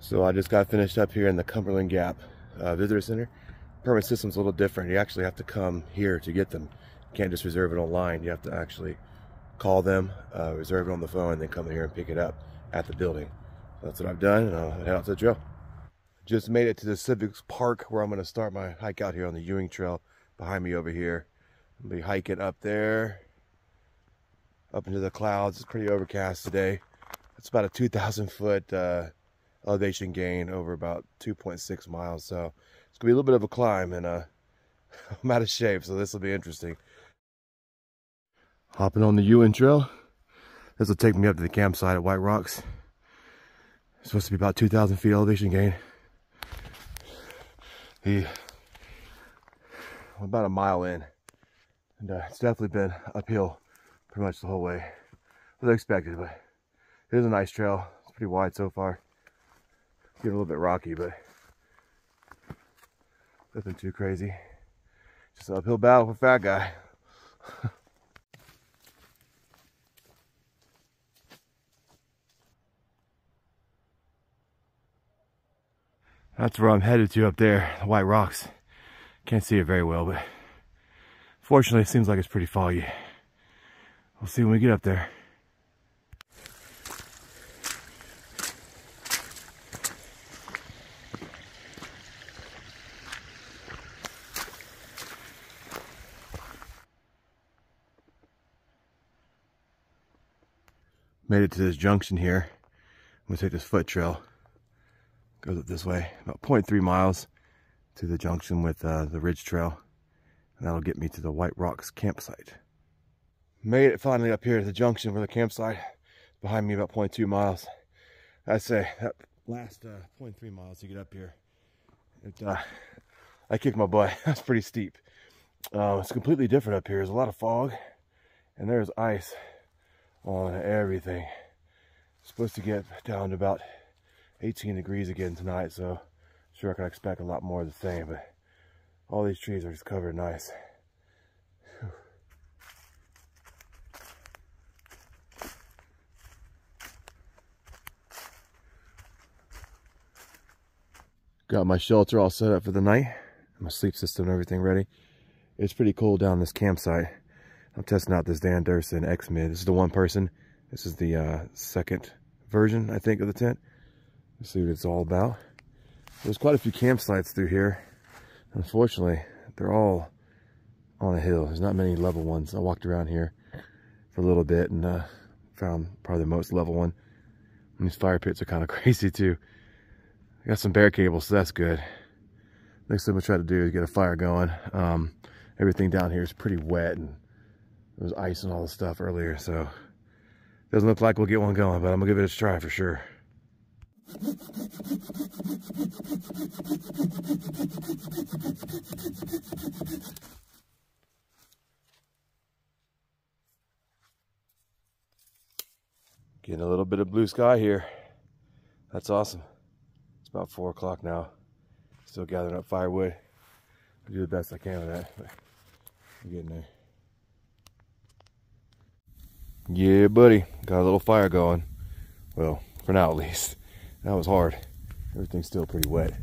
So I just got finished up here in the Cumberland Gap Visitor Center. Permit system's a little different. You actually have to come here to get them. You can't just reserve it online. You have to actually call them, reserve it on the phone, and then come here and pick it up at the building. So that's what I've done, and I'll head out to the trail. Just made it to the Civics Park where I'm going to start my hike out here on the Ewing Trail behind me over here. I'll be hiking up there, up into the clouds. It's pretty overcast today. It's about a 2,000 foot elevation gain over about 2.6 miles. So it's gonna be a little bit of a climb, and I'm out of shape, so this will be interesting. Hopping on the Ewing Trail. This will take me up to the campsite at White Rocks. It's supposed to be about 2,000 feet elevation gain. I'm about a mile in, and it's definitely been uphill pretty much the whole way. Was expected, but it is a nice trail. It's pretty wide so far. Getting a little bit rocky, but nothing too crazy. Just an uphill battle for fat guy. That's where I'm headed to up there, the White Rocks. Can't see it very well, but fortunately it seems like it's pretty foggy. We'll see when we get up there. Made it to this junction here. I'm gonna take this foot trail. Goes up this way, about 0.3 miles to the junction with the Ridge Trail. And that'll get me to the White Rocks campsite. Made it finally up here to the junction for the campsite. Behind me about 0.2 miles. I'd say that last 0.3 miles to get up here, I kicked my butt. That's pretty steep. It's completely different up here. There's a lot of fog, and there's ice on everything. It's supposed to get down to about 18 degrees again tonight, so sure I can expect a lot more of the same, but all these trees are just covered in ice. Whew. Got my shelter all set up for the night, my sleep system and everything ready. It's pretty cold down this campsite. I'm testing out this Dan Durson X-Mid. This is the one person. This is the second version, I think, of the tent. Let's see what it's all about. There's quite a few campsites through here. Unfortunately, they're all on a hill. There's not many level ones. I walked around here for a little bit and found probably the most level one. And these fire pits are kind of crazy too. I got some bear cables, so that's good. Next thing I'm gonna try to do is get a fire going. Everything down here is pretty wet, and there was ice and all the stuff earlier, so doesn't look like we'll get one going, but I'm gonna give it a try for sure. Getting a little bit of blue sky here. That's awesome. It's about 4 o'clock now. Still gathering up firewood. I do the best I can with that, but I'm getting there. Yeah, buddy. Got a little fire going. Well, for now at least. That was hard. Everything's still pretty wet.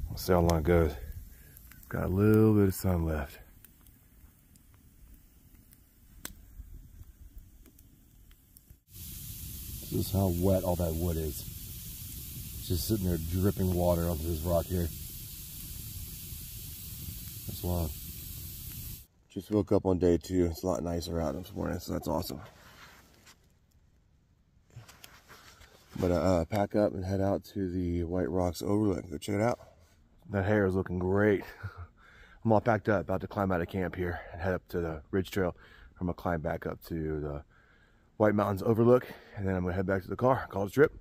We'll see how long it goes. Got a little bit of sun left. This is how wet all that wood is. It's just sitting there dripping water onto this rock here. That's wild. Just woke up on day 2. It's a lot nicer out this morning, so that's awesome. I'm gonna pack up and head out to the White Rocks Overlook. Go check it out. That hair is looking great. I'm all packed up, about to climb out of camp here and head up to the Ridge Trail. I'm gonna climb back up to the White Mountains Overlook, and then I'm gonna head back to the car, call it a trip.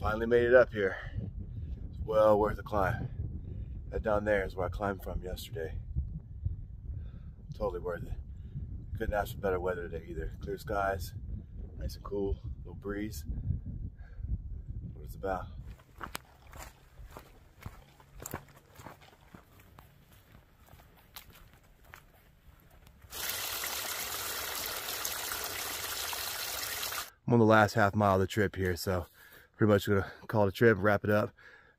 Finally made it up here. Well worth the climb. That down there is where I climbed from yesterday. Totally worth it. Couldn't ask for better weather today either. Clear skies, nice and cool, little breeze. What it's about. I'm on the last half mile of the trip here, so pretty much gonna call it a trip, wrap it up.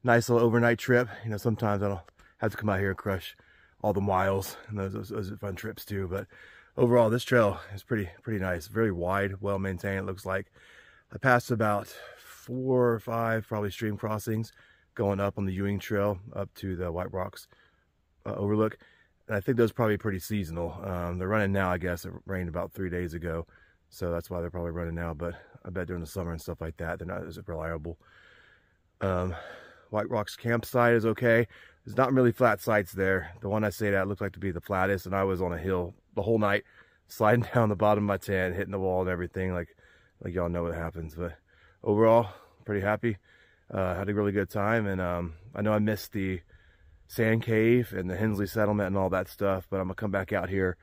Nice little overnight trip. You know, sometimes I don't have to come out here and crush all the miles, and those are fun trips too. But overall, this trail is pretty nice. Very wide, well maintained. It looks like I passed about 4 or 5 probably stream crossings going up on the Ewing Trail up to the White Rocks Overlook, and I think those are probably pretty seasonal. They're running now. I guess it rained about 3 days ago. So that's why they're probably running now, but I bet during the summer and stuff like that, they're not as reliable. White Rocks campsite is okay. There's not really flat sites there. The one I stayed at looked like to be the flattest, and I was on a hill the whole night, sliding down the bottom of my tent, hitting the wall and everything, like y'all know what happens. But overall, pretty happy. Had a really good time, and I know I missed the Sand Cave and the Hensley Settlement and all that stuff, but I'm gonna come back out here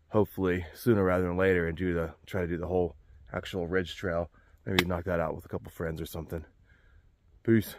hopefully sooner rather than later and try to do the whole actual ridge trail. Maybe knock that out with a couple friends or something. Peace.